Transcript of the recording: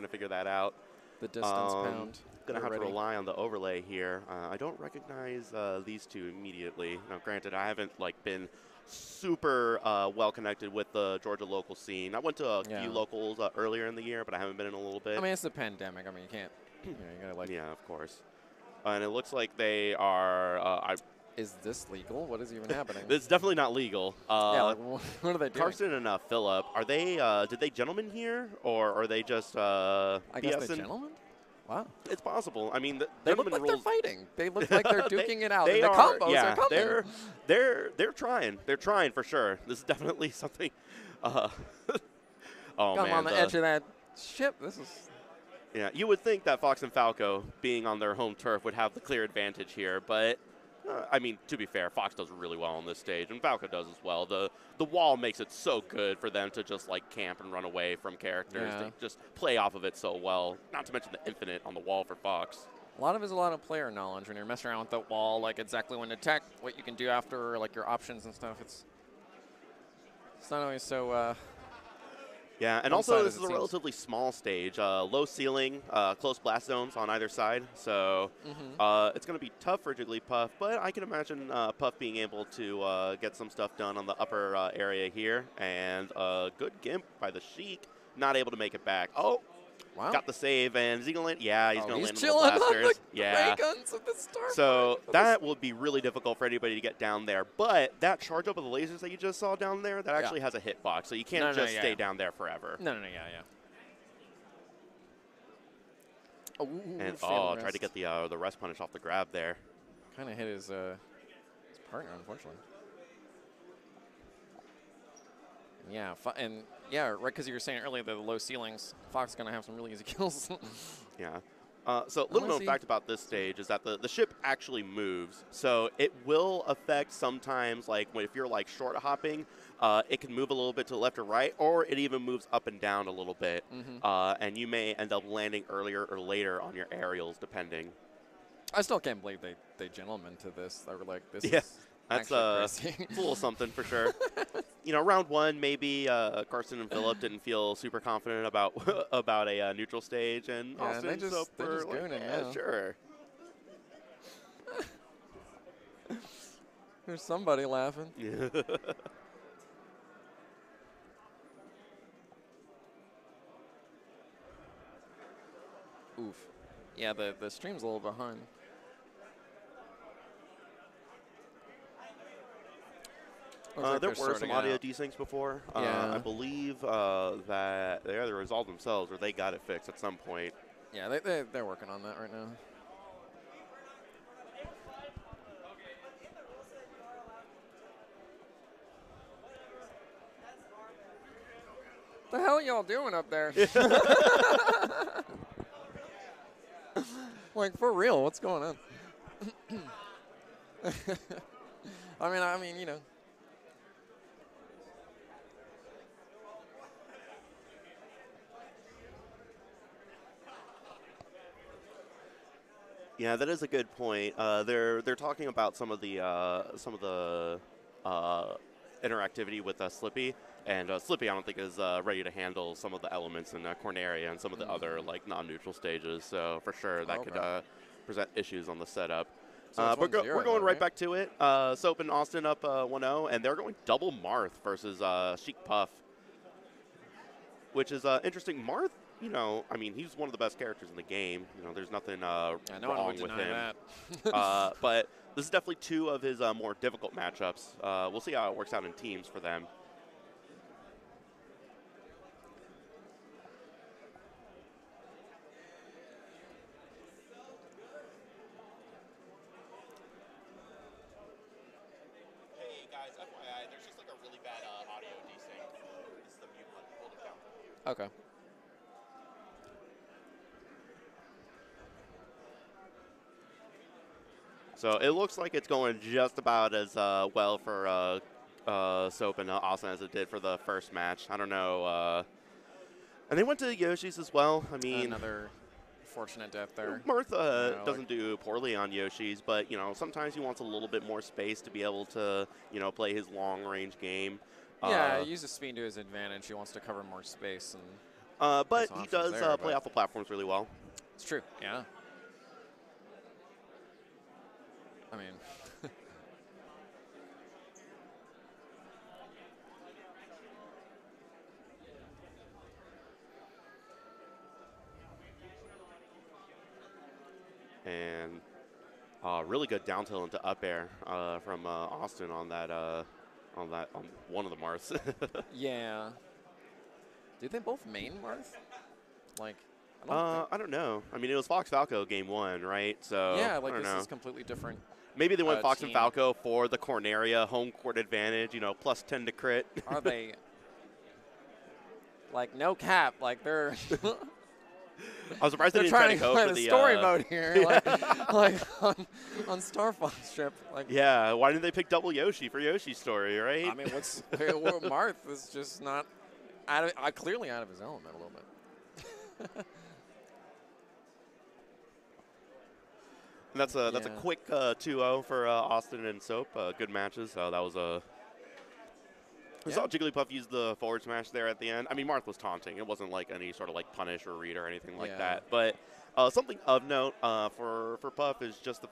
to figure that out. The distance pound. Gonna have to rely on the overlay here. I don't recognize these two immediately. Now, granted, I haven't been super well connected with the Georgia local scene. I went to a few locals earlier in the year, but I haven't been in a little bit. I mean, it's the pandemic. I mean, you can't. You gotta Yeah, of course. And it looks like they are. Is this legal? What is even happening? It's definitely not legal. Yeah, what are they doing? Karsten and Phillip, are they? Did they gentlemen here, or are they just? I guess they're gentlemen. Wow. It's possible. I mean, they look like they're fighing. They look like they're duking it out. The combos are coming. They're trying. They're trying for sure. This is definitely something. Oh man, on the edge of that ship. This is. Yeah, you would think that Fox and Falco, being on their home turf, would have the clear advantage here, but I mean, to be fair, Fox does really well on this stage, and Falco does as well. The wall makes it so good for them to just camp and run away from characters. Yeah. They just play off of it so well. Not to mention the infinite on the wall for Fox. A lot of player knowledge when you're messing around with the wall, exactly when to attack, what you can do after, your options and stuff. It's not always so. Yeah, and also this is a relatively small stage, low ceiling, close blast zones on either side, so it's going to be tough for Jigglypuff, but I can imagine Puff being able to get some stuff done on the upper area here, and a good gimp by the Sheik, not able to make it back. Oh, wow. Got the save, and is he going to land? Yeah, he's going to land with the blasters. On the ray guns at the start. So that will be really difficult for anybody to get down there. But that charge up of the lasers that you just saw down there, that actually has a hitbox, so you can't just stay down there forever. No, yeah. And tried to get the rest punish off the grab there. Kind of hit his partner, unfortunately. Yeah, right, because you were saying earlier that the low ceilings, Fox is going to have some really easy kills. Yeah. So little known fact about this stage is that the ship actually moves. So it will affect sometimes, if you're short hopping, it can move a little bit to the left or right, or it even moves up and down a little bit. And you may end up landing earlier or later on your aerials, depending. I still can't believe they gentlemen to this. They were like, this is that's a little something for sure. Round one, maybe Karsten and Phillip didn't feel super confident about a neutral stage, and they're just doing it now. Sure. There's somebody laughing. Yeah. Oof. Yeah, the stream's a little behind. There were some audio desyncs before. I believe that they either resolved themselves or they got it fixed at some point. Yeah, they're working on that right now. The hell y'all doing up there? For real, what's going on? I mean, Yeah, that is a good point. They're talking about some of the interactivity with Slippy, and Slippy I don't think is ready to handle some of the elements in Corneria and some of the other non-neutral stages. So for sure that could present issues on the setup. So we're going right back to it. Soap and Austin up 1-0, and they're going double Marth versus Sheik Puff, which is interesting. Marth, I mean, he's one of the best characters in the game. There's nothing wrong with him. But this is definitely two of his more difficult matchups. We'll see how it works out in teams for them. Hey guys, FYI, there's just a really bad audio desync. This is the mute button. Hold it down for mute. Okay. So it looks like it's going just about as well for Soap and Austin as it did for the first match. I don't know. And they went to Yoshi's as well. I mean, another fortunate death there. Martha doesn't do poorly on Yoshi's, but sometimes he wants a little bit more space to be able to play his long range game. Yeah, he uses speed to his advantage. He wants to cover more space and. But he does play off the platforms really well. It's true, yeah. I mean, and really good down tilt into up air from Austin on one of the Marths. yeah. Did they both main Marth? Like, I don't know. I mean, it was Fox Falco game 1, right? So yeah, like I don't know. is completely different. Maybe they went Fox team. and Falco for the Corneria home court advantage, plus 10 to crit. Are they, like, no cap, like they're I was surprised they didn't try to go for the story mode here, like on Star Fox trip. Like, yeah, why didn't they pick double Yoshi for Yoshi's story, right? I mean, Marth is just not clearly out of his element a little bit. And that's a quick 2-0 for Austin and Soap. Good matches. That was a. I saw Jigglypuff use the forward smash there at the end. I mean, Marth was taunting. It wasn't like any sort of like punish or read or anything like that. But something of note for Puff is just the